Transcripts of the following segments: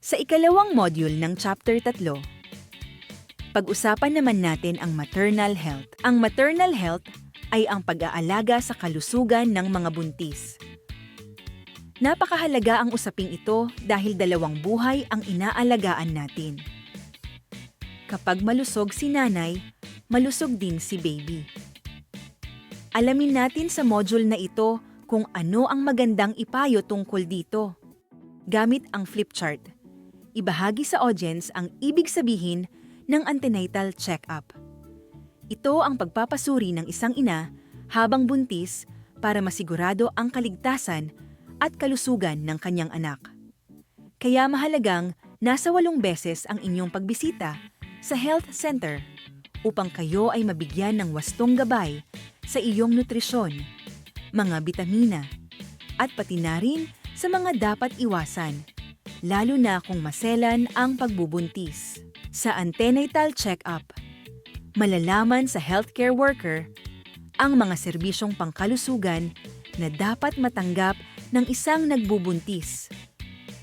Sa ikalawang module ng Chapter 3, pag-usapan naman natin ang maternal health. Ang maternal health ay ang pag-aalaga sa kalusugan ng mga buntis. Napakahalaga ang usaping ito dahil dalawang buhay ang inaalagaan natin. Kapag malusog si nanay, malusog din si baby. Alamin natin sa module na ito kung ano ang magandang ipayo tungkol dito. Gamit ang flip chart, ibahagi sa audience ang ibig sabihin ng antenatal check-up. Ito ang pagpapasuri ng isang ina habang buntis para masigurado ang kaligtasan at kalusugan ng kanyang anak. Kaya mahalagang nasa 8 beses ang inyong pagbisita sa health center upang kayo ay mabigyan ng wastong gabay sa iyong nutrisyon, mga bitamina, at pati na rin sa mga dapat iwasan, lalo na kung maselan ang pagbubuntis. Sa antenatal check-up, malalaman sa healthcare worker ang mga serbisyong pangkalusugan na dapat matanggap ng isang nagbubuntis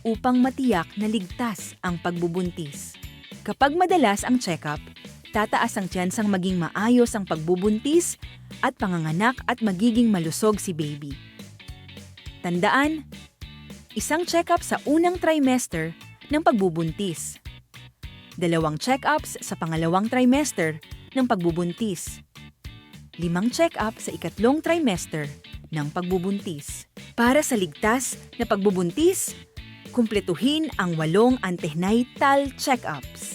upang matiyak na ligtas ang pagbubuntis. Kapag madalas ang check-up, tataas ang tiyansang maging maayos ang pagbubuntis at panganganak at magiging malusog si baby. Tandaan, isang check-up sa unang trimester ng pagbubuntis. 2 check-ups sa pangalawang trimester ng pagbubuntis. 5 check-up sa ikatlong trimester ng pagbubuntis. Para sa ligtas na pagbubuntis, kumpletuhin ang 8 antenatal check-ups.